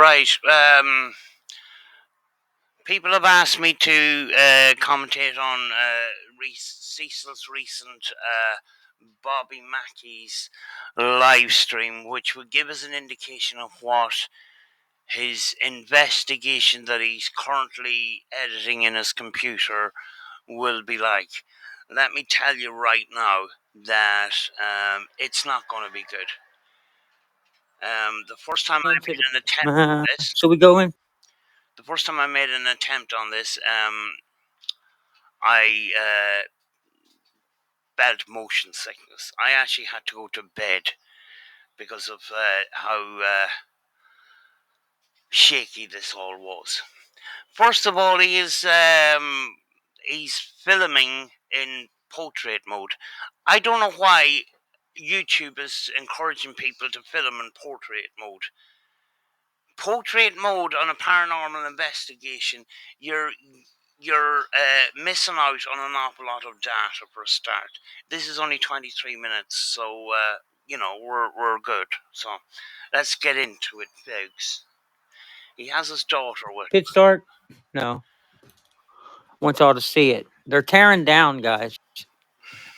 Right. People have asked me to commentate on Cecil's recent Bobby Mackeys live stream, which would give us an indication of what his investigation that he's currently editing in his computer will be like. Let me tell you right now that it's not going to be good. The first time I made an attempt on this, Shall we go in? the first time I made an attempt on this, I felt motion sickness. I actually had to go to bed because of how shaky this all was. First of all, he's filming in portrait mode. I don't know why YouTube is encouraging people to film in portrait mode. Portrait mode on a paranormal investigation, you're missing out on an awful lot of data for a start. This is only 23 minutes, so we're good. So let's get into it, folks. He has his daughter with him. Pit start? No. I want y'all to see it. They're tearing down, guys.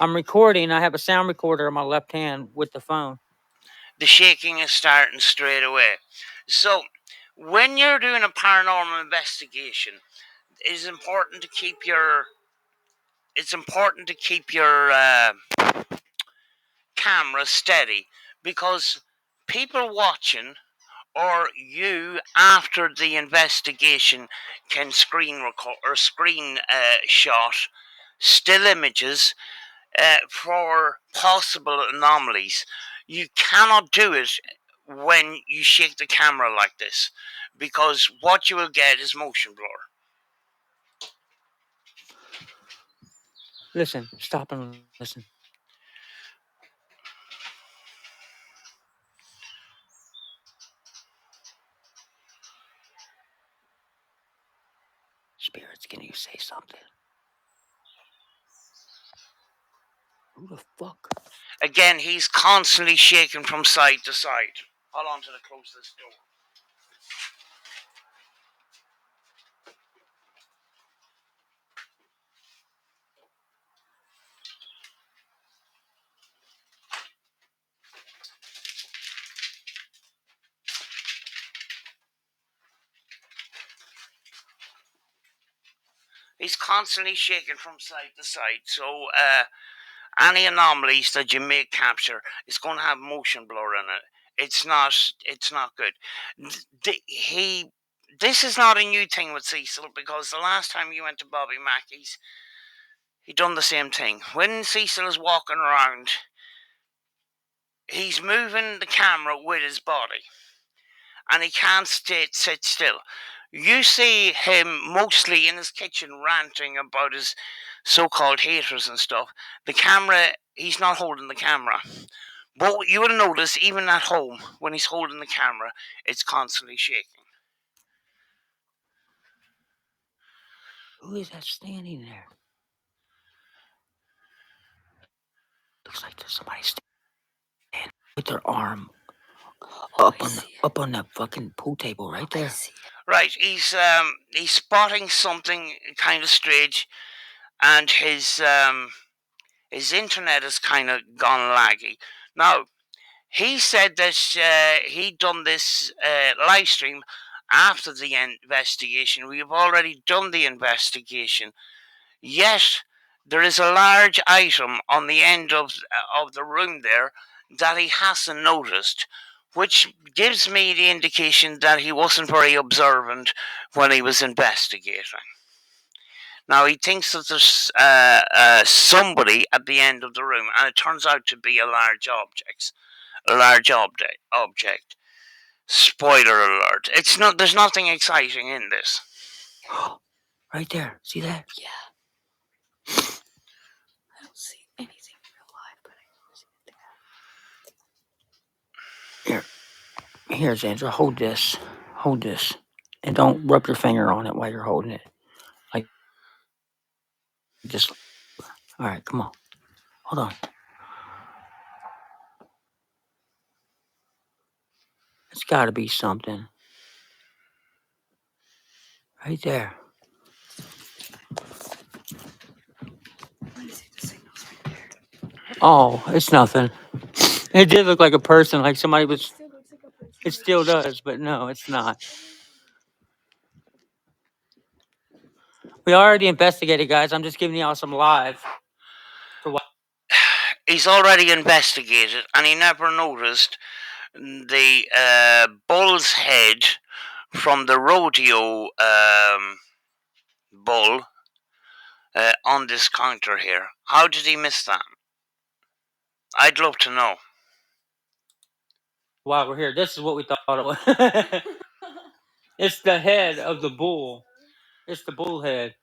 I'm recording. I have a sound recorder in my left hand with the phone. The shaking is starting straight away. So when you're doing a paranormal investigation, it's important to keep your camera steady, because people watching or you after the investigation can screen record or screen shot still images for possible anomalies. You cannot do it when you shake the camera like this, because what you will get is motion blur. Listen, stop and listen. Spirits, can you say something? Who the fuck? Again, he's constantly shaking from side to side. Hold on till I close this door. He's constantly shaking from side to side. So any anomalies that you may capture is going to have motion blur in it. It's not good. This is not a new thing with Cecil, because the last time you went to Bobby Mackeys, he done the same thing. When Cecil is walking around, he's moving the camera with his body, and he can't sit still. You see him mostly in his kitchen ranting about his so-called haters and stuff. The camera, he's not holding the camera. But you will notice, even at home, when he's holding the camera, it's constantly shaking. Who is that standing there? Looks like there's somebody standing with their arm up on that fucking pool table right there. Right, he's spotting something kind of strange, and his internet has kind of gone laggy. Now, he said that he'd done this live stream after the investigation. We've already done the investigation. Yet, there is a large item on the end of the room there that he hasn't noticed, which gives me the indication that he wasn't very observant when he was investigating. Now, he thinks that there's somebody at the end of the room, and it turns out to be a large object. Spoiler alert. It's not. There's nothing exciting in this. Right there. See that? Yeah. I don't see anything in real life, but I don't see anything. Here, Sandra. Hold this. Hold this. And don't rub your finger on it while you're holding it. Like, just. All right, come on. Hold on. It's got to be something. Right there. Let me see the signals right there. Oh, it's nothing. It did look like a person, like somebody was. Still looks like a person. It still does, but no, it's not. We already investigated, guys. I'm just giving y'all some live. For what? He's already investigated, and he never noticed the bull's head from the rodeo bull on this counter here. How did he miss that? I'd love to know. While we're here, this is what we thought it was. It's the head of the bull. It's the bull head.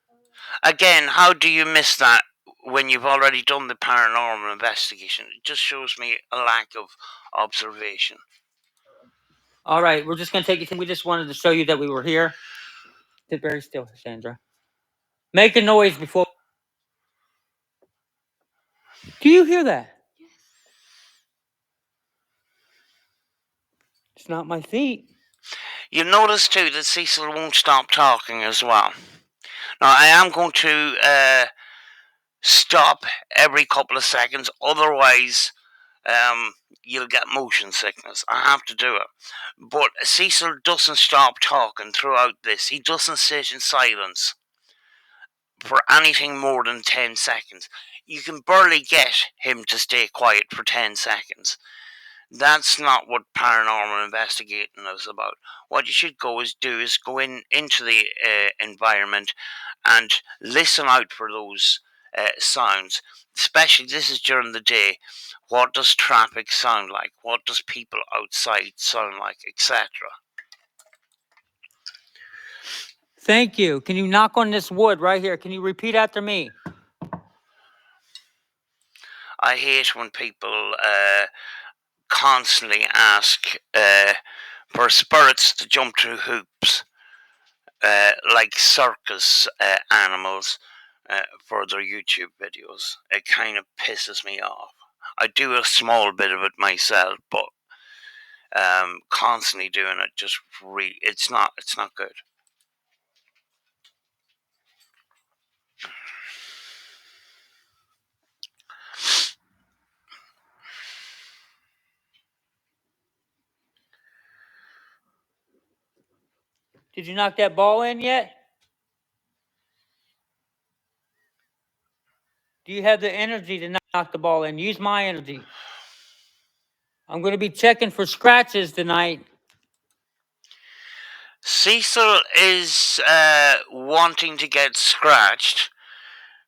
Again, how do you miss that when you've already done the paranormal investigation? It just shows me a lack of observation. All right, we're just gonna take it. We just wanted to show you that we were here. Sit very still, Sandra. Make a noise before. Do you hear that? Yes. It's not my feet. You notice too that Cecil won't stop talking as well. Now I am going to stop every couple of seconds, otherwise you'll get motion sickness. I have to do it. But Cecil doesn't stop talking throughout this. He doesn't sit in silence for anything more than 10 seconds. You can barely get him to stay quiet for 10 seconds. That's not what paranormal investigating is about. What you should do is go into the environment and listen out for those sounds. Especially this is during the day. What does traffic sound like? What does people outside sound like, etc.? Thank you. Can you knock on this wood right here? Can you repeat after me? I hate when people constantly ask for spirits to jump through hoops, like circus animals, for their YouTube videos. It kind of pisses me off. I do a small bit of it myself, but constantly doing it just it's not good. Did you knock that ball in yet? Do you have the energy to knock the ball in? Use my energy. I'm going to be checking for scratches tonight. Cecil is wanting to get scratched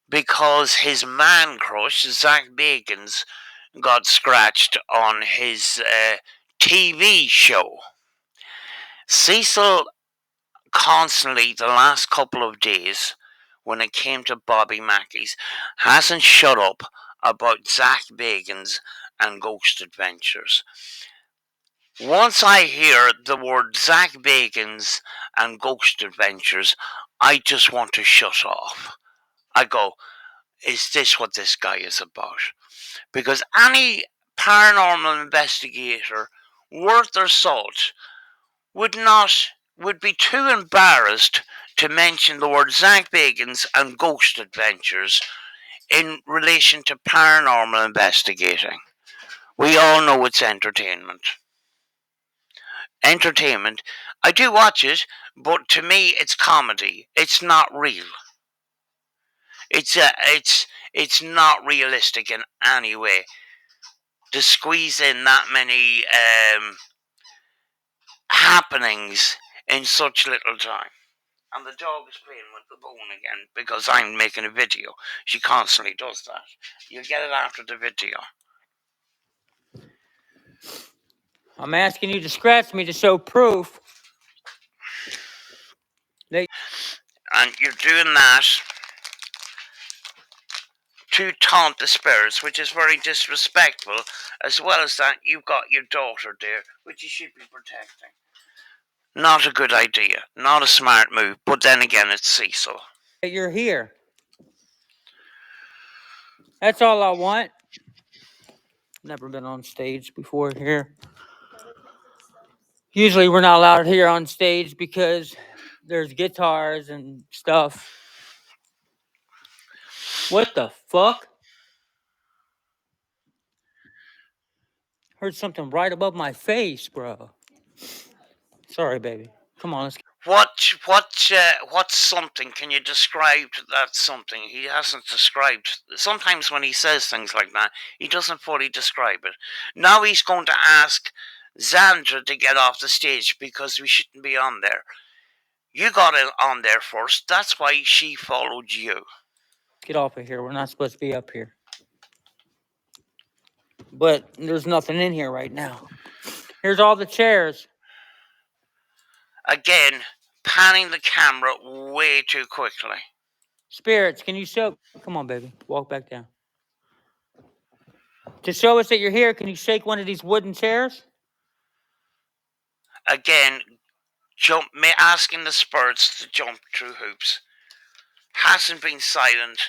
because his man crush, Zach Bagans, got scratched on his TV show. Cecil constantly, the last couple of days, when it came to Bobby Mackeys, hasn't shut up about Zach Bagans and Ghost Adventures. Once I hear the word Zach Bagans and Ghost Adventures, I just want to shut off. I go, is this what this guy is about? Because any paranormal investigator worth their salt would be too embarrassed to mention the word Zach Bagans and Ghost Adventures in relation to paranormal investigating. We all know it's entertainment. Entertainment. I do watch it, but to me it's comedy. It's not real. It's not realistic in any way to squeeze in that many happenings in such little time. And the dog is playing with the bone again because I'm making a video. She constantly does that. You'll get it after the video. I'm asking you to scratch me to show proof that. And you're doing that to taunt the spirits, which is very disrespectful, as well as that you've got your daughter there, which you should be protecting. Not a good idea. Not a smart move, but then again, it's Cecil. You're here. That's all I want. Never been on stage before here. Usually we're not allowed here on stage because There's guitars and stuff. What the fuck? Heard something right above my face, bro. Sorry, baby. Come on, let's. What's something? Can you describe that something? He hasn't described. Sometimes when he says things like that, he doesn't fully describe it. Now he's going to ask Xandra to get off the stage because we shouldn't be on there. You got on there first. That's why she followed you. Get off of here. We're not supposed to be up here. But there's nothing in here right now. Here's all the chairs. Again, panning the camera way too quickly. Spirits, can you show? Come on, baby. Walk back down. To show us that you're here, can you shake one of these wooden chairs? Again, asking the spirits to jump through hoops. Hasn't been silent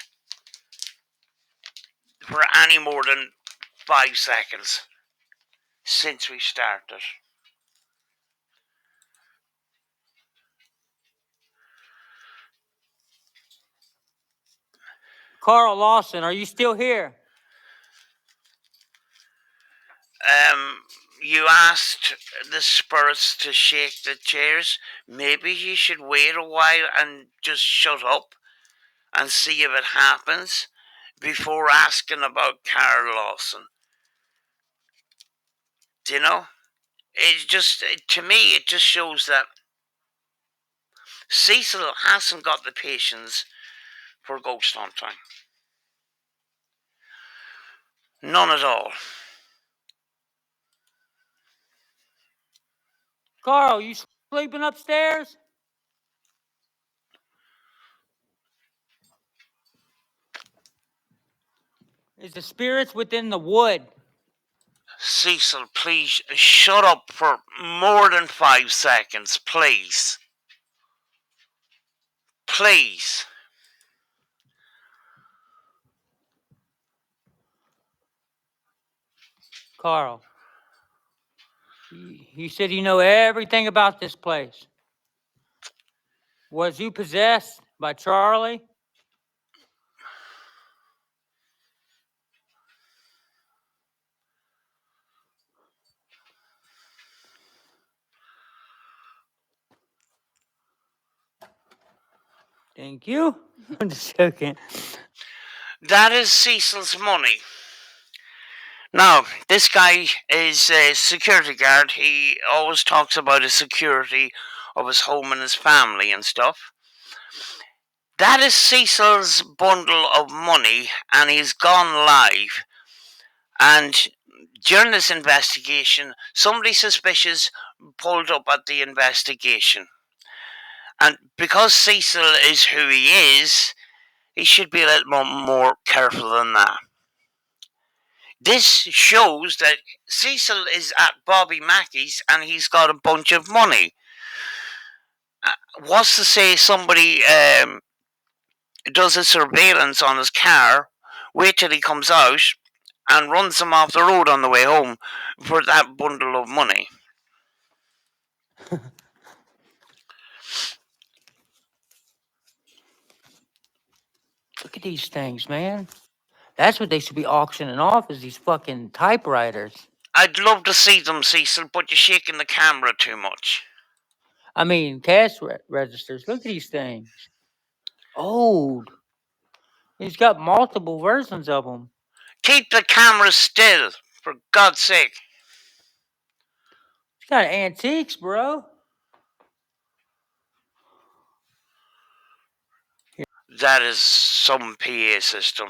for any more than 5 seconds since we started. Carl Lawson, are you still here? You asked the spirits to shake the chairs. Maybe you should wait a while and just shut up and see if it happens before asking about Carl Lawson. Do you know? To me, it just shows that Cecil hasn't got the patience for ghost hunting. None at all. Carl, you sleeping upstairs? Is the spirits within the wood? Cecil, please shut up for more than 5 seconds, please. Please. Carl, you said you know everything about this place. Was you possessed by Charlie? Thank you. I'm just joking. That is Cecil's money. Now, this guy is a security guard. He always talks about the security of his home and his family and stuff. That is Cecil's bundle of money, and he's gone live. And during this investigation, somebody suspicious pulled up at the investigation. And because Cecil is who he is, he should be a little more careful than that. This shows that Cecil is at Bobby Mackeys and he's got a bunch of money. What's to say somebody does a surveillance on his car, wait till he comes out, and runs him off the road on the way home for that bundle of money? Look at these things, man. That's what they should be auctioning off, is these fucking typewriters. I'd love to see them, Cecil, but you're shaking the camera too much. I mean, cash registers. Look at these things. Old. He's got multiple versions of them. Keep the camera still, for God's sake. He's got antiques, bro. That is some PA system.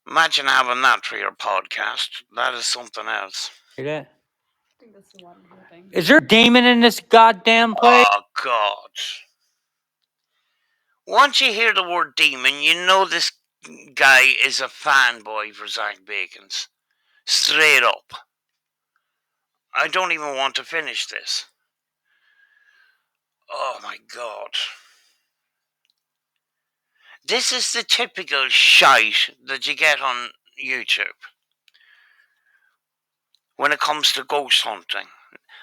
Imagine having that for your podcast. That is something else. Hear that? I think that's the water thing. Is there a demon in this goddamn place? Oh, God. Once you hear the word demon, you know this guy is a fanboy for Zach Bacon's. Straight up. I don't even want to finish this. Oh, my God. This is the typical shite that you get on YouTube when it comes to ghost hunting.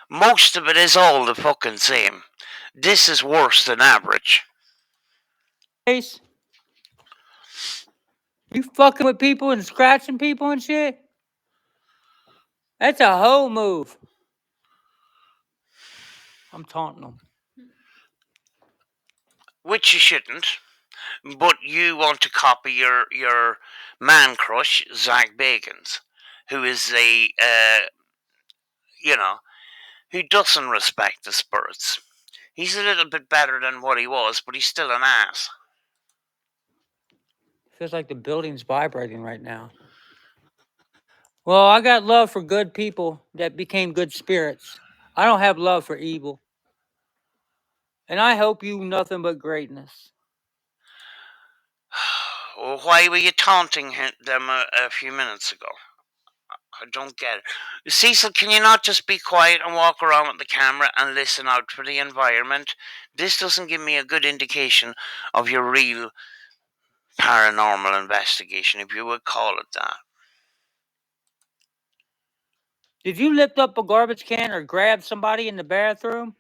Most of it is all the fucking same. This is worse than average. Ace, you fucking with people and scratching people and shit? That's a hoe move. I'm taunting them. Which you shouldn't. But you want to copy your man crush, Zach Bagans, who is you know, who doesn't respect the spirits. He's a little bit better than what he was, but he's still an ass. Feels like the building's vibrating right now. Well, I got love for good people that became good spirits. I don't have love for evil. And I hope you nothing but greatness. Well, why were you taunting them a few minutes ago? I don't get it. Cecil, can you not just be quiet and walk around with the camera and listen out for the environment? This doesn't give me a good indication of your real paranormal investigation, if you would call it that. Did you lift up a garbage can or grab somebody in the bathroom?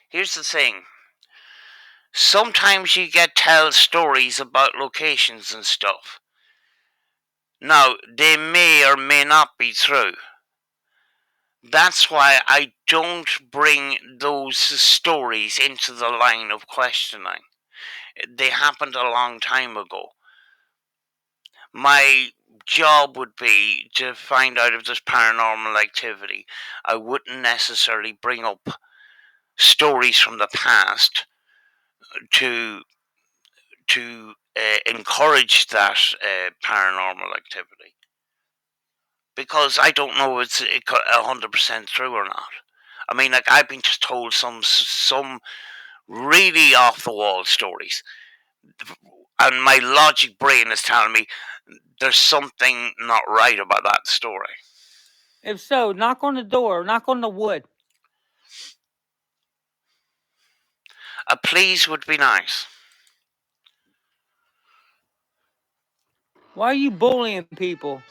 Here's the thing. Sometimes you get tell stories about locations and stuff. Now, they may or may not be true. That's why I don't bring those stories into the line of questioning. They happened a long time ago. My job would be to find out if there's paranormal activity. I wouldn't necessarily bring up stories from the past to encourage that paranormal activity, because I don't know if it's 100% true or not. I mean, like, I've been just told some really off the wall stories, and my logic brain is telling me there's something not right about that story. If so, knock on the door, knock on the wood. A please would be nice. Why are you bullying people?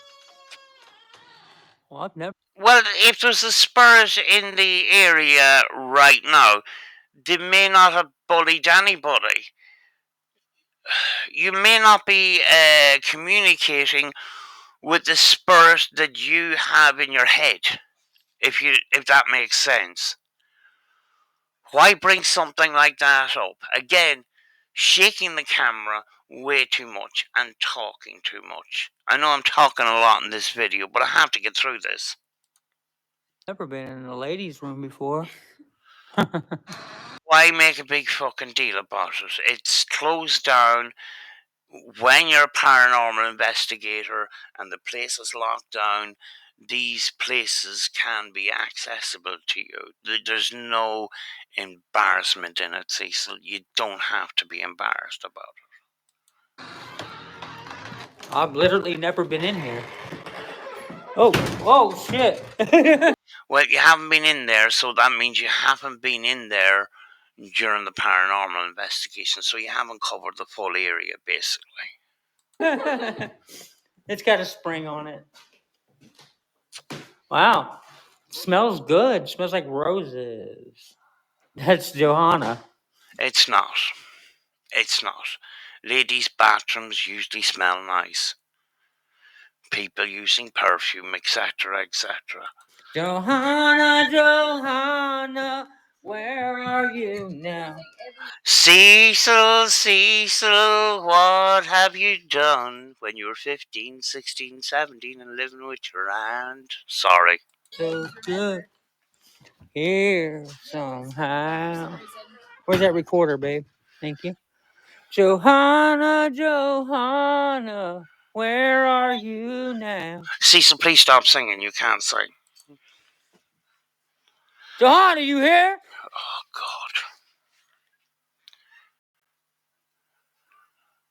Well, I've never. Well, if there's a spirit in the area right now, they may not have bullied anybody. You may not be communicating with the spirit that you have in your head, if that makes sense. Why bring something like that up? Again, shaking the camera way too much and talking too much. I know I'm talking a lot in this video, but I have to get through this. Never been in a ladies' room before. Why make a big fucking deal about it? It's closed down. When you're a paranormal investigator and the place is locked down, these places can be accessible to you. There's no embarrassment in it, Cecil. You don't have to be embarrassed about it. I've literally never been in here. Oh, shit. Well, you haven't been in there, so that means you haven't been in there during the paranormal investigation, so you haven't covered the full area, basically. It's got a spring on it. Wow. Smells good. Smells like roses. That's Johanna. It's not. It's not. Ladies' bathrooms usually smell nice. People using perfume, etc., etc. Johanna, where are you now? Cecil, Cecil, what have you done when you were 15, 16, 17 and living with your aunt? Sorry. So good here somehow. Where's that recorder, babe? Thank you. Johanna, where are you now? Cecil, please stop singing. You can't sing. Johanna, you here? Oh, God.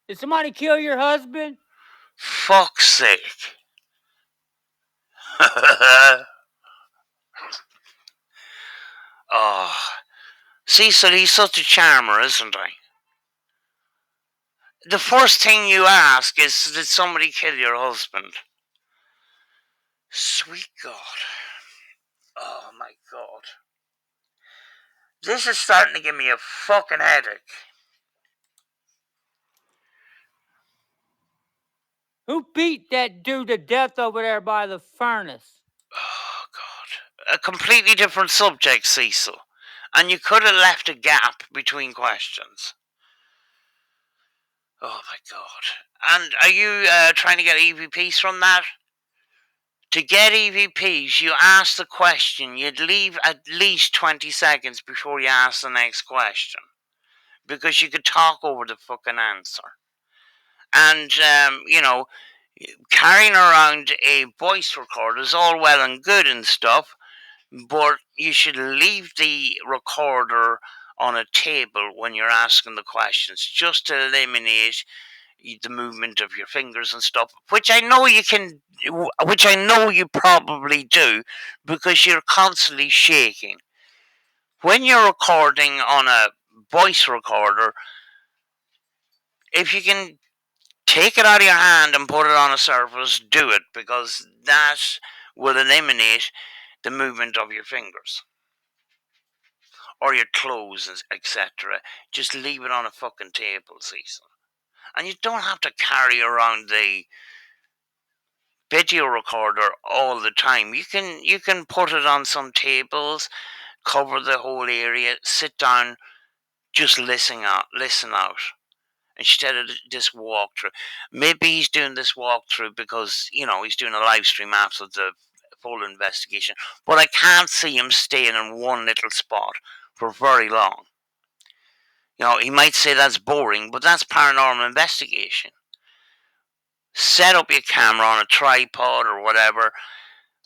Did somebody kill your husband? Fuck's sake. Oh. Cecil, he's such a charmer, isn't he? The first thing you ask is, did somebody kill your husband? Sweet God. Oh my God. This is starting to give me a fucking headache. Who beat that dude to death over there by the furnace? Oh God. A completely different subject, Cecil. And you could have left a gap between questions. Oh my God. And are you trying to get EVPs from that? To get EVPs, you ask the question, you'd leave at least 20 seconds before you ask the next question. Because you could talk over the fucking answer. And, carrying around a voice recorder is all well and good and stuff, but you should leave the recorder on a table when you're asking the questions, just to eliminate the movement of your fingers and stuff, which I know you probably do, because you're constantly shaking. When you're recording on a voice recorder, if you can take it out of your hand and put it on a surface, do it, because that will eliminate the movement of your fingers or your clothes, etc. Just leave it on a fucking table, Cecil. And you don't have to carry around the video recorder all the time. You can put it on some tables, cover the whole area, sit down, just listen out instead of this walkthrough. Maybe he's doing this walkthrough because he's doing a live stream after the full investigation. But I can't see him staying in one little spot for very long. He might say that's boring, but that's paranormal investigation. Set up your camera on a tripod or whatever,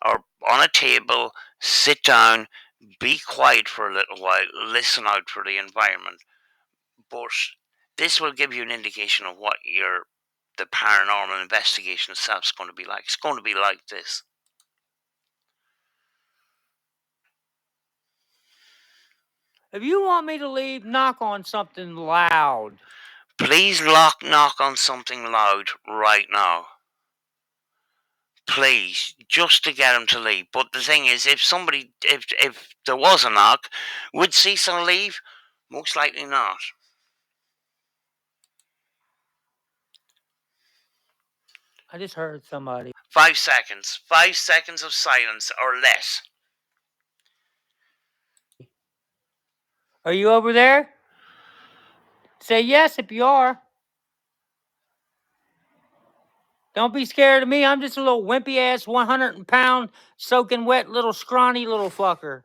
or on a table, sit down, be quiet for a little while, listen out for the environment. But this will give you an indication of what the paranormal investigation itself is going to be like. It's going to be like this. If you want me to leave, knock on something loud. Please knock on something loud right now. Please, just to get him to leave. But the thing is, if there was a knock, would Cecil leave? Most likely not. I just heard somebody. 5 seconds. 5 seconds of silence or less. Are you over there? Say yes if you are. Don't be scared of me. I'm just a little wimpy ass 100-pound soaking wet little scrawny little fucker.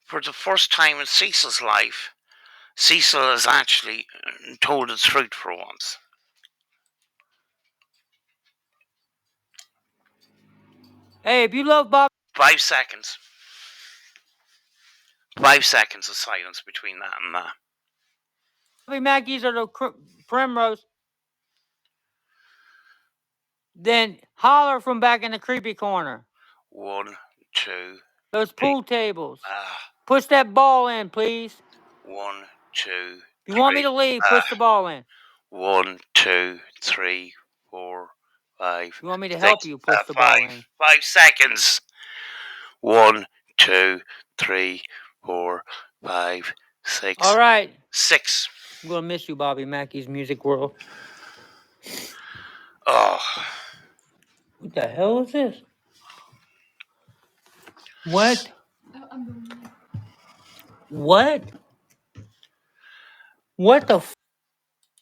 For the first time in Cecil's life, Cecil has actually told the truth for once. Hey, if you love Bobby 5 seconds. 5 seconds of silence between that and that. Mackeys or the Primrose, then holler from back in the creepy corner. 1, 2. Those pool tables. Ah. Push that ball in, please. 1, 2. If you want me to leave, push the ball in. 1, 2, 3, 4, 5. You want me to help you push the ball in? 5 seconds. 1, 2, 3, 4, 5, 6. All right. 6. I'm gonna miss you, Bobby Mackey's Music World. Oh. What the hell is this? What? What? What the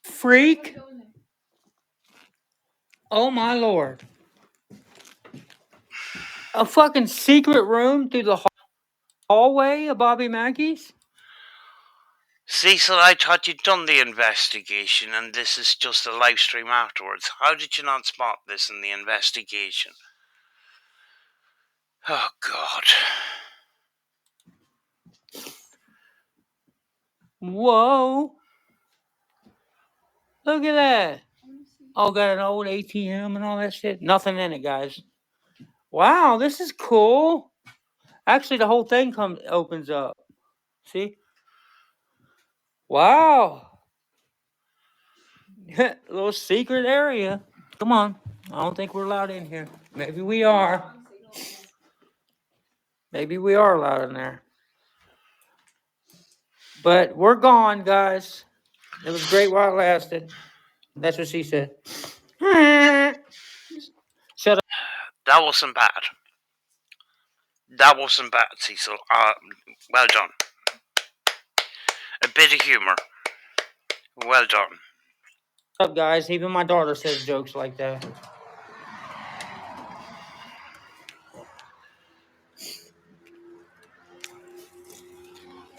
freak? Oh my lord. A fucking secret room through the hallway of Bobby Mackey's? Cecil, I thought you'd done the investigation and this is just a live stream afterwards. How did you not spot this in the investigation? Oh, God. Whoa. Look at that. Oh, got an old ATM and all that shit. Nothing in it, guys. Wow, this is cool. Actually, the whole thing opens up. See? Wow. Little secret area. Come on. I don't think we're allowed in here. Maybe we are. Maybe we are allowed in there. But we're gone, guys. It was great while it lasted. That's what she said. Shut up. That wasn't bad. That wasn't bad, Cecil. Well done. A bit of humour. Well done. Up, guys. Even my daughter says jokes like that.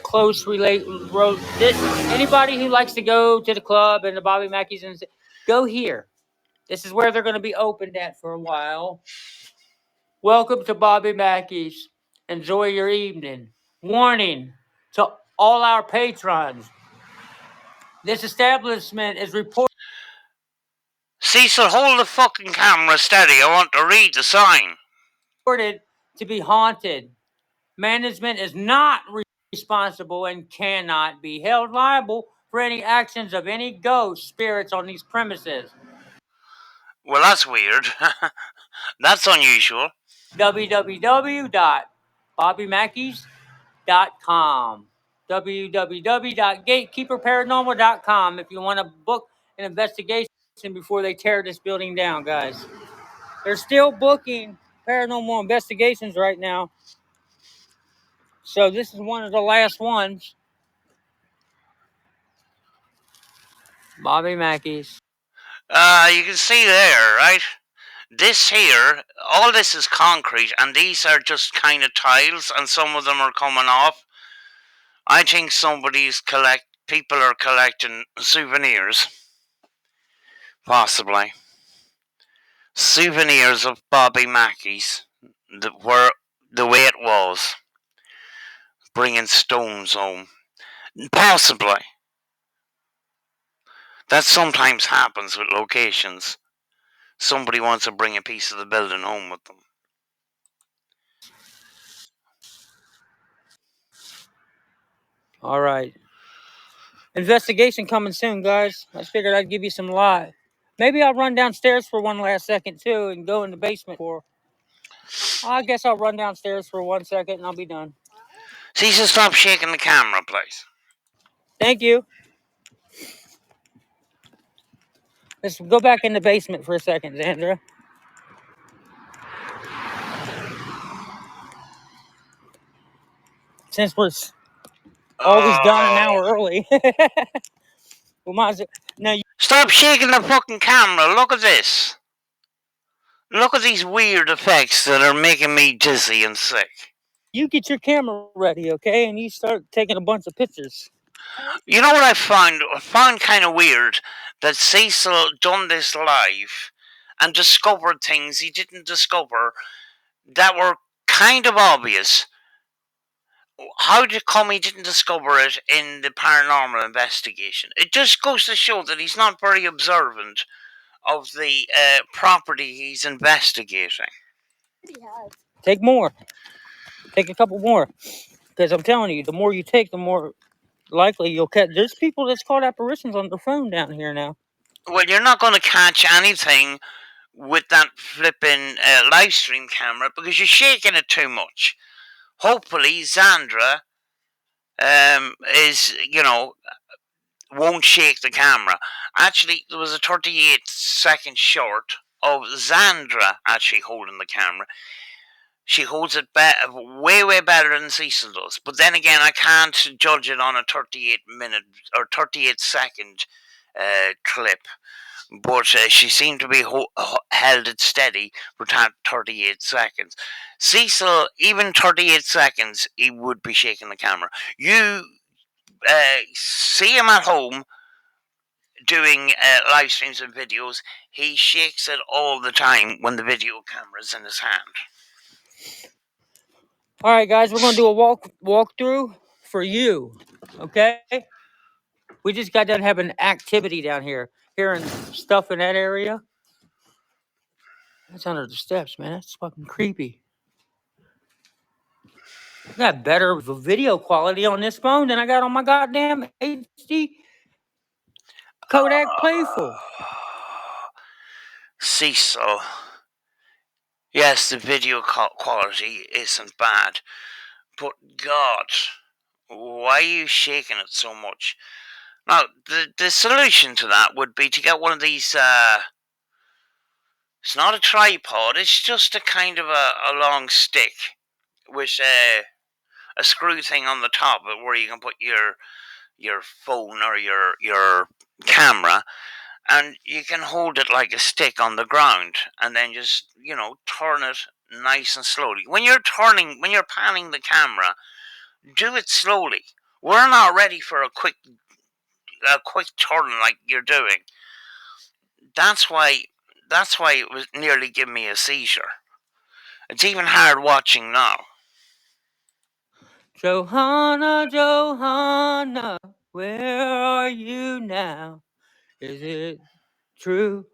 Close relate road. Anybody who likes to go to the club and the Bobby Mackeys and go here. This is where they're going to be opened at for a while. Welcome to Bobby Mackeys. Enjoy your evening. Warning to all our patrons. This establishment is Cecil, hold the fucking camera steady. I want to read the sign. reported to be haunted. Management is not responsible and cannot be held liable for any actions of any ghost spirits on these premises. Well, that's weird. That's unusual. www.bobbymackeys.com. www.gatekeeperparanormal.com if you want to book an investigation before they tear this building down, guys. They're still booking paranormal investigations right now. So this is one of the last ones. Bobby Mackeys. You can see there, right? This here, all this is concrete, and these are just kind of tiles, and some of them are coming off. I think people are collecting souvenirs. Possibly. Souvenirs of Bobby Mackey's, that were the way it was. Bringing stones home. Possibly. That sometimes happens with locations. Somebody wants to bring a piece of the building home with them. All right. Investigation coming soon, guys. I figured I'd give you some light. Maybe I'll run downstairs for one last second too and go in the basement for. I guess I'll run downstairs for 1 second and I'll be done. Cecil, stop shaking the camera, please. Thank you. Let's go back in the basement for a second, Xandra. Since we're always done an hour early, we might as well. Now, Stop shaking the fucking camera. Look at this. Look at these weird effects that are making me dizzy and sick. you get your camera ready, okay? And you start taking a bunch of pictures. You know what I found? I found kind of weird that Cecil done this live and discovered things he didn't discover that were kind of obvious. How come he didn't discover it in the paranormal investigation? It just goes to show that he's not very observant of the property he's investigating. Take more. Take a couple more. Because I'm telling you, the more you take, the more likely you'll catch. There's people that's caught apparitions on their phone down here now. Well, you're not going to catch anything with that flipping live stream camera because you're shaking it too much. Hopefully, Xandra won't shake the camera. Actually, there was a 38-second short of Xandra actually holding the camera. She holds it way, way better than Cecil does. But then again, I can't judge it on a 38-minute or 38-second clip. But she seemed to be held it steady for 38 seconds. Cecil, even 38 seconds, he would be shaking the camera. You see him at home doing live streams and videos, he shakes it all the time when the video camera's in his hand. All right, guys, we're gonna do a walkthrough for you. Okay? We just got done having activity down here, hearing stuff in that area. That's under the steps, man. That's fucking creepy. I got better video quality on this phone than I got on my goddamn HD. Kodak Playful. Cecil. Yes, the video quality isn't bad, but God, why are you shaking it so much? Now, the solution to that would be to get one of these. It's not a tripod. It's just a kind of a long stick with a screw thing on the top of it where you can put your phone or your camera, and you can hold it like a stick on the ground, and then just turn it nice and slowly. When you're panning the camera, do it slowly. We're not ready for a quick turn like you're doing. That's why it was nearly giving me a seizure. It's even hard watching now. Johanna, Johanna, where are you now? Is it true?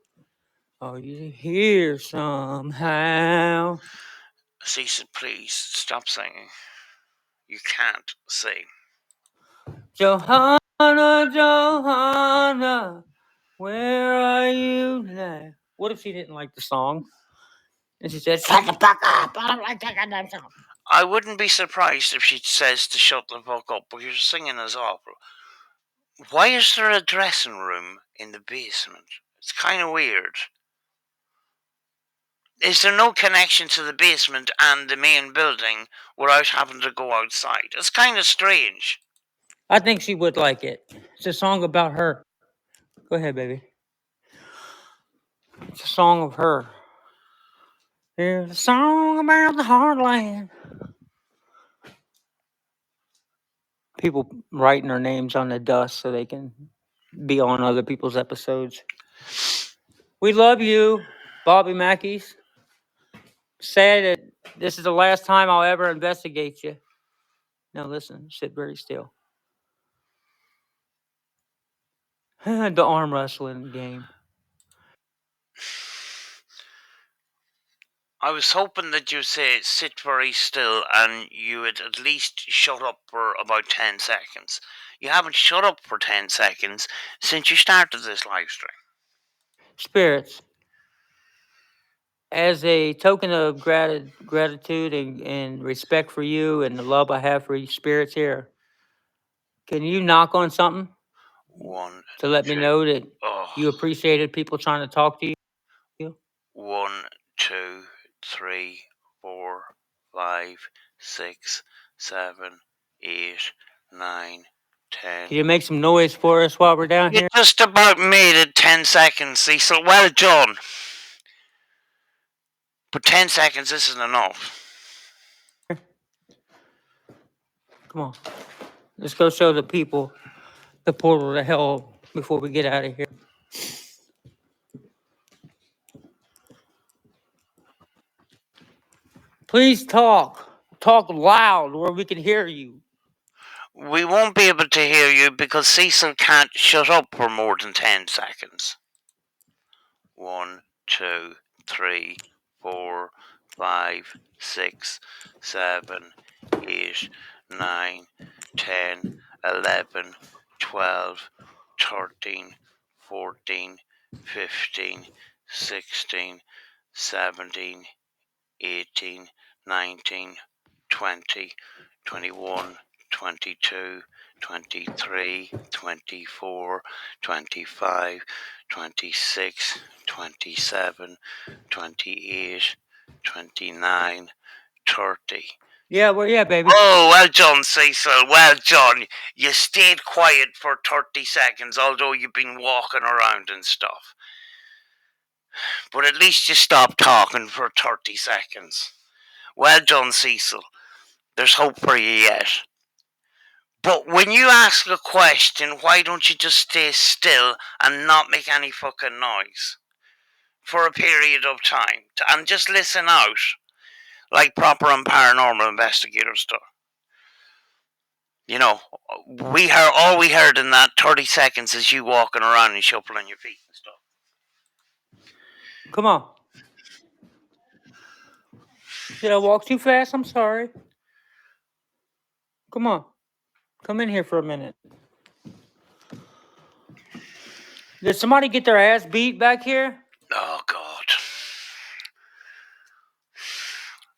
Are you here somehow? Cecil, please stop singing. You can't sing. Johanna, Johanna, where are you now? What if she didn't like the song? And she said, shut the fuck up. I don't like that goddamn song. I wouldn't be surprised if she says to shut the fuck up, because you're singing as opera. Why is there a dressing room in the basement? It's kind of weird. Is there no connection to the basement and the main building without having to go outside? It's kind of strange. I think she would like it. It's a song about her. Go ahead, baby. It's a song of her. Here's a song about the heartland. People writing their names on the dust so they can be on other people's episodes. We love you, Bobby Mackeys. Sad that this is the last time I'll ever investigate you. Now listen, sit very still. The arm wrestling game. I was hoping that you'd say sit very still and you would at least shut up for about 10 seconds. You haven't shut up for 10 seconds since you started this live stream. Spirits, as a token of gratitude and respect for you and the love I have for you spirits here, can you knock on something One, to let me know that oh, you appreciated people trying to talk to you? 1, 2, 3, 4, 5, 6, 7, 8, 9, 10. Can you make some noise for us while we're down You here? just about made it 10 seconds, Cecil. Well done. But 10 seconds isn't enough. Come on. Let's go show the people the portal to hell before we get out of here. Please talk. Talk loud where we can hear you. We won't be able to hear you because Cecil can't shut up for more than 10 seconds. 1, 2, 3, 4, 5, 6, 7, 8, 9, 10, 11, 12, 13, 14, 15, 16, 17, 18, 19, 20, 21, 22, 23, 24, 25, 26, 27, 28, 29, 30. Yeah, where you at, baby? Oh, well done, Cecil. Well done. You stayed quiet for 30 seconds, although you've been walking around and stuff. But at least you stopped talking for 30 seconds. Well done, Cecil. There's hope for you yet. But when you ask a question, why don't you just stay still and not make any fucking noise for a period of time and just listen out like proper and paranormal investigators do? You know, all we heard in that 30 seconds is you walking around and shuffling your feet and stuff. Come on. Did I walk too fast? I'm sorry. Come on. Come in here for a minute. Did somebody get their ass beat back here? Oh, God.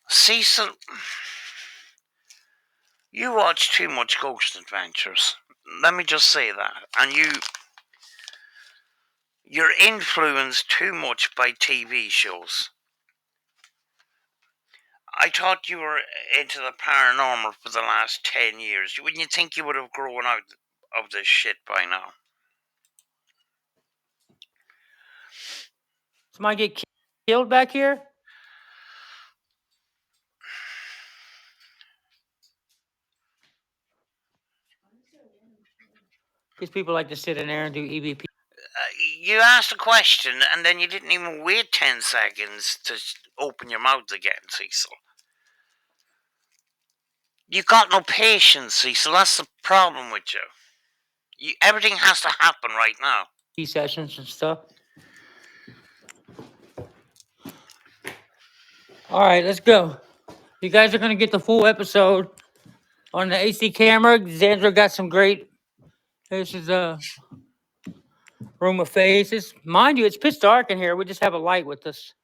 Cecil, you watch too much Ghost Adventures. Let me just say that. And you're influenced too much by TV shows. I thought you were into the paranormal for the last 10 years. Wouldn't you think you would have grown out of this shit by now? Somebody get killed back here? Because people like to sit in there and do EVP. You asked a question and then you didn't even wait 10 seconds to open your mouth again, Cecil. You got no patience, Cecil. That's the problem with you. Everything has to happen right now. Sessions and stuff. All right, let's go. You guys are going to get the full episode on the AC camera. Xandra got some great. This is a room of faces. Mind you, it's pitch dark in here. We just have a light with us.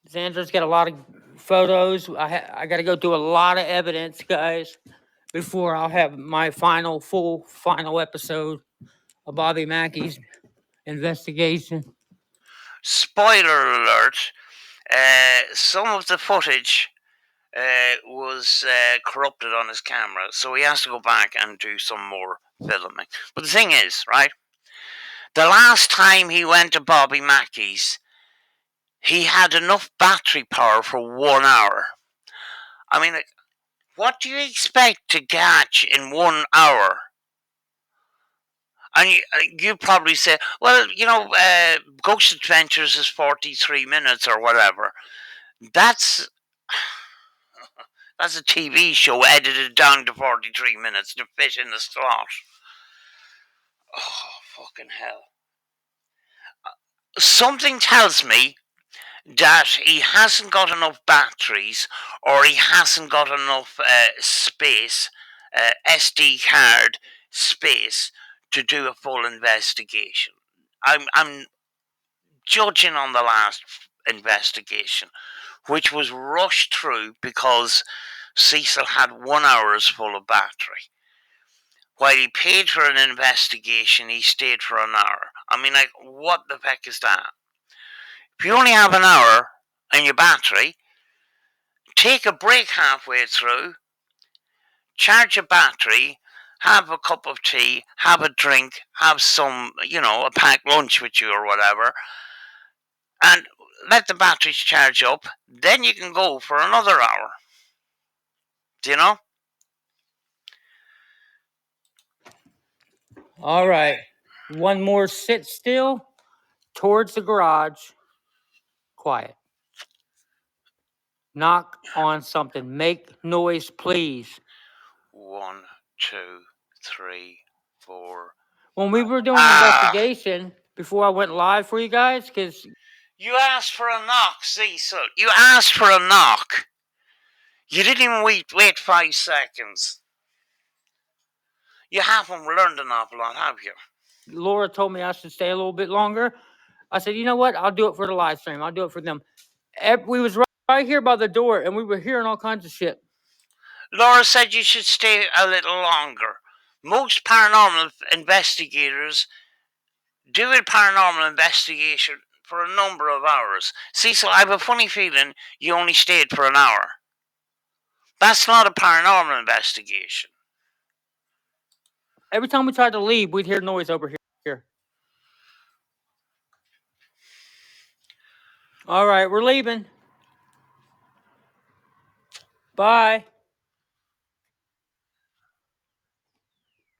Xandra's got a lot of photos. I got to go through a lot of evidence, guys, before I'll have my final episode of Bobby Mackey's investigation. Spoiler alert, some of the footage was corrupted on his camera, so he has to go back and do some more filming. But the thing is, right, the last time he went to Bobby Mackey's, he had enough battery power for 1 hour. I mean, what do you expect to catch in 1 hour? And you probably say, well, Ghost Adventures is 43 minutes or whatever. That's a TV show edited down to 43 minutes to fit in the slot. Oh, fucking hell. Something tells me that he hasn't got enough batteries or he hasn't got enough space, SD card space, to do a full investigation. I'm judging on the last investigation, which was rushed through because Cecil had 1 hour's full of battery. While he paid for an investigation, he stayed for an hour. I mean, like, what the heck is that? If you only have an hour in your battery, take a break halfway through, charge your battery, have a cup of tea, have a drink, have some, a packed lunch with you or whatever, and let the batteries charge up. Then you can go for another hour. Do you know? All right. One more sit still towards the garage. Quiet. Knock on something. Make noise, please. 1, 2, 3, 4. When we were doing the investigation, before I went live for you guys, because You asked for a knock, Cecil. You asked for a knock. You didn't even wait 5 seconds. You haven't learned an awful lot, have you? Laura told me I should stay a little bit longer, I said, you know what? I'll do it for the live stream. I'll do it for them. We was right here by the door, and we were hearing all kinds of shit. Laura said you should stay a little longer. Most paranormal investigators do a paranormal investigation for a number of hours. Cecil, I have a funny feeling you only stayed for an hour. That's not a paranormal investigation. Every time we tried to leave, we'd hear noise over here. All right, we're leaving. Bye.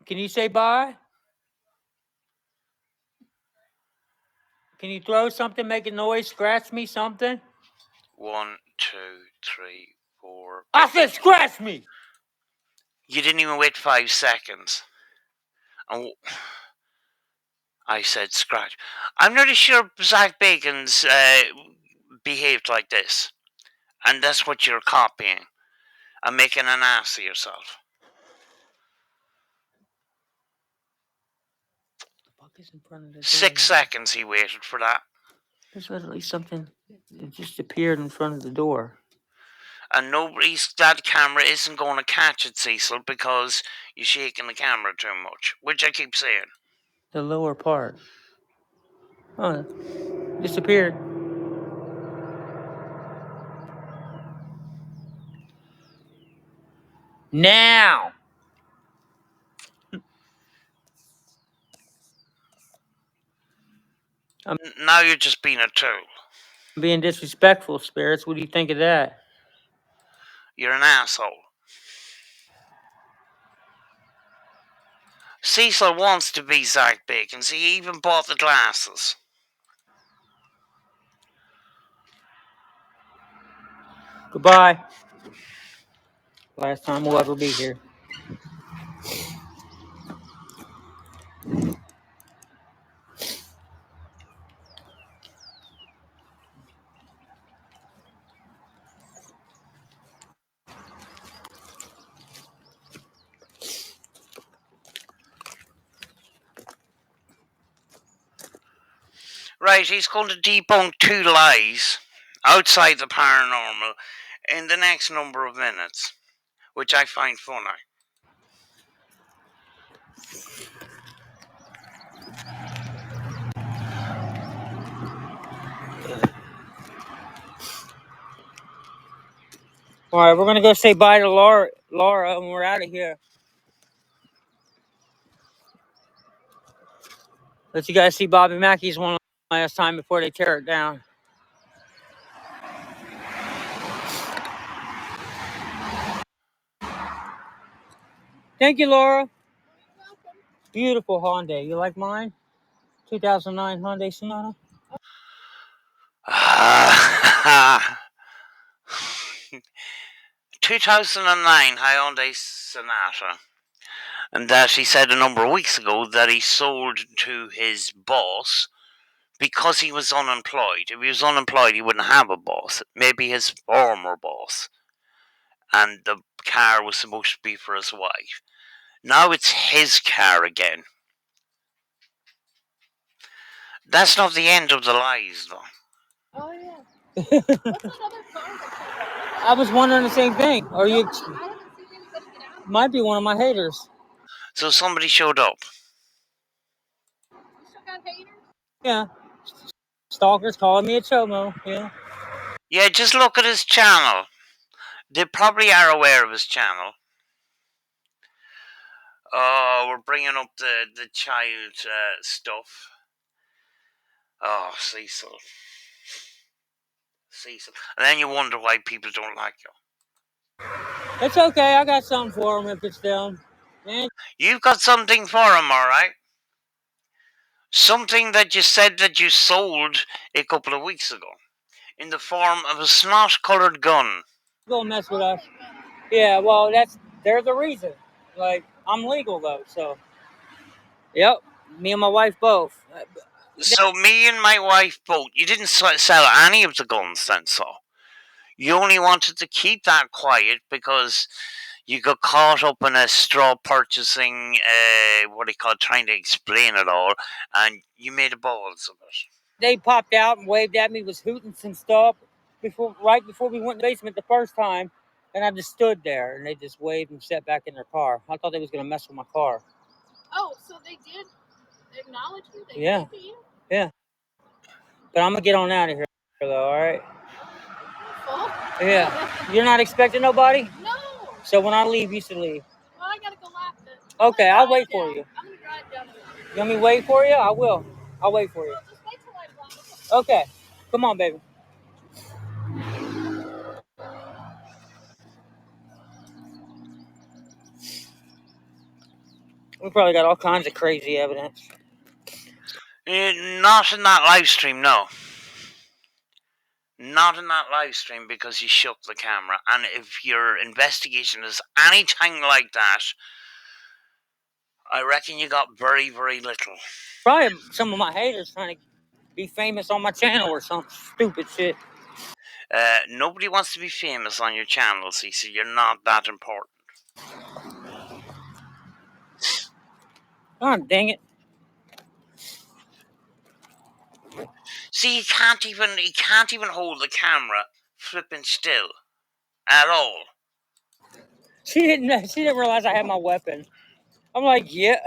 Can you say bye? Can you throw something, make a noise, scratch me, something? 1, 2, 3, 4. I said scratch me! You didn't even wait 5 seconds. And I said scratch. I'm not sure Zach Bacon's behaved like this. And that's what you're copying. And making an ass of yourself. It's in front of the door. 6 seconds he waited for that. There's literally something that just appeared in front of the door. And that camera isn't going to catch it, Cecil, because you're shaking the camera too much, which I keep saying. The lower part. Oh, disappeared. Now. Now you're just being a tool. I'm being disrespectful, spirits. What do you think of that? You're an asshole. Cecil wants to be Zach Bacons. He even bought the glasses. Goodbye. Last time we'll ever be here. Right, he's going to debunk 2 lies outside the paranormal in the next number of minutes, which I find funny. All right, we're gonna go say bye to Laura, and we're out of here. Let you guys see Bobby Mackeys one last time before they tear it down. Thank you, Laura. Beautiful Hyundai. You like mine? 2009 Hyundai Sonata. 2009 Hyundai Sonata. And that he said a number of weeks ago that he sold to his boss because he was unemployed. If he was unemployed, he wouldn't have a boss. Maybe his former boss. And the car was supposed to be for his wife. Now it's his car again. That's not the end of the lies, though. Oh yeah. What's that other car that I was wondering the same thing. Are you? I haven't seen anybody get out. Might be one of my haters. So somebody showed up. You still got haters? Yeah. Stalkers calling me a chomo. Yeah. Yeah, just look at his channel. They probably are aware of his channel. Oh, we're bringing up the child stuff. Oh, Cecil. Cecil. And then you wonder why people don't like you. It's okay. I got something for them if it's them. Man. You've got something for him, alright? Something that you said that you sold a couple of weeks ago. In the form of a snot-coloured gun. Go mess with us. Yeah, well, they're the reason. Like, I'm legal though, so. Yep, me and my wife both. So me and my wife both. You didn't sell any of the guns then, so. You only wanted to keep that quiet because you got caught up in a straw purchasing, trying to explain it all, and you made a balls of it. They popped out and waved at me, was hooting some stuff right before we went in the basement the first time, and I just stood there, and they just waved and sat back in their car. I thought they was gonna mess with my car. Oh, so they did acknowledge you? They Yeah. waved at you? Yeah. But I'm gonna get on out of here though, alright? Full? Yeah. You're not expecting nobody? No. So when I leave, you should leave. Well, I gotta go lap then. Okay, I'll wait for down. you. I'm gonna drive down. You want me to wait for you? I will. I'll wait for you. Well, just wait till I lap. Okay. Come on, baby. We probably got all kinds of crazy evidence. Not in that live stream, no. Not in that live stream because you shook the camera. And if your investigation is anything like that, I reckon you got very, very little. Probably some of my haters trying to be famous on my channel or some stupid shit. Nobody wants to be famous on your channel, Cece. You're not that important. Oh, dang it. See, he can't even hold the camera flipping still at all. She didn't realize I had my weapon. I'm like, yeah.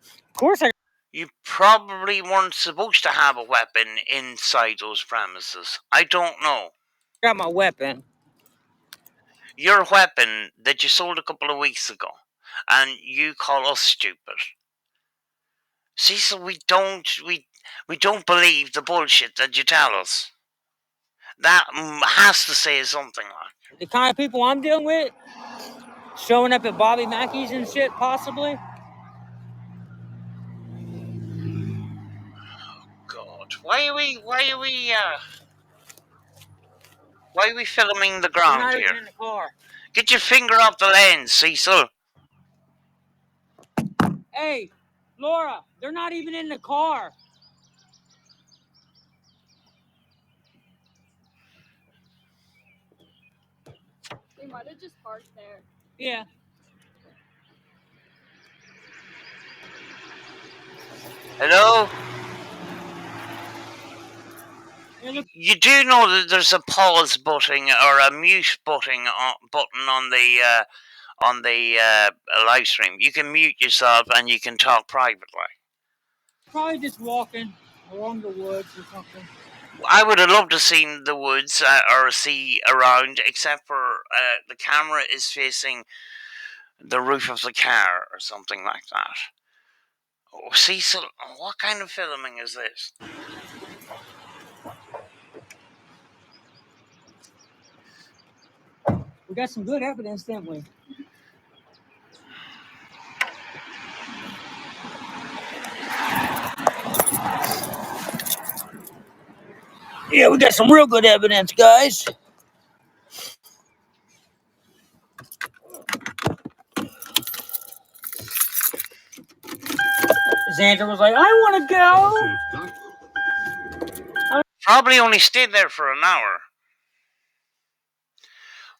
Of course I You probably weren't supposed to have a weapon inside those premises. I don't know. got my weapon. Your weapon that you sold a couple of weeks ago, and you call us stupid. See, so we don't believe the bullshit that you tell us. That has to say something like. The kind of people I'm dealing with, showing up at Bobby Mackeys and shit, possibly. God, why are we filming the They're ground not here? even in the car. Get your finger off the lens, Cecil. Hey, Laura, they're not even in the car. They might have just parked there. Yeah. Hello? And You do know that there's a pause button or a mute button on the live stream. You can mute yourself and you can talk privately. probably just walking along the woods or something. I would have loved to seen the woods or see around, except for the camera is facing the roof of the car or something like that. Oh, Cecil, what kind of filming is this? We got some good evidence, didn't we? Yeah, we got some real good evidence, guys. Xander was like, I want to go. Probably only stayed there for an hour.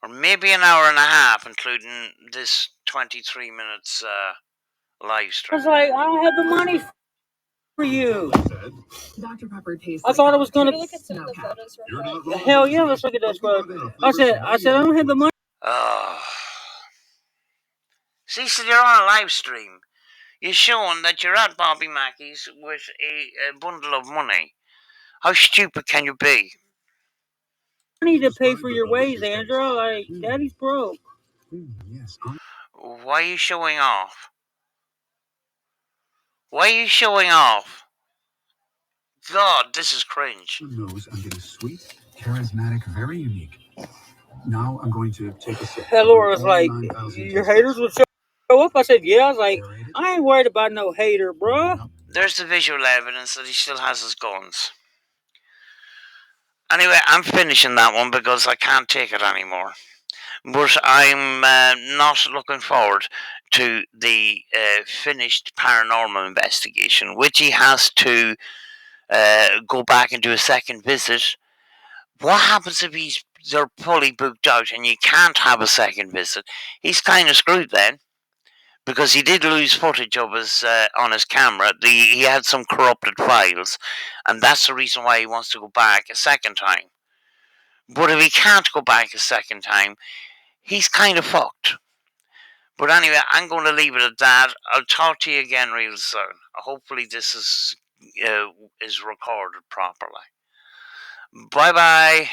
Or maybe an hour and a half, including this 23 minutes live I stream. was like, I don't have the money for you. Dr. Pepper tastes I thought I was gonna. look at some of the photos real quick. Hell yeah, let's look at this, bro. I said, I don't have the money. Oh. Cecil, you're on a live stream. You're showing that you're at Bobby Mackey's with a bundle of money. How stupid can you be? Money to pay for your ways, Andrew. Like, Daddy's broke. Why are you showing off? Why are you showing off? God, this is cringe. Knows I'm getting sweet, charismatic, very unique. Now I'm going to take a sip. Laura was like, your haters would show up. I said, yeah. I was like, I ain't worried about no hater, bruh. There's the visual evidence that he still has his guns. Anyway, I'm finishing that one because I can't take it anymore. But I'm not looking forward to the finished paranormal investigation, which he has to go back and do a second visit. What happens if they're fully booked out and you can't have a second visit? He's kind of screwed then, because he did lose footage of his on his camera. He had some corrupted files, and that's the reason why he wants to go back a second time. But if he can't go back a second time, he's kind of fucked. But anyway, I'm going to leave it at that. I'll talk to you again real soon. Hopefully this is recorded properly. Bye bye.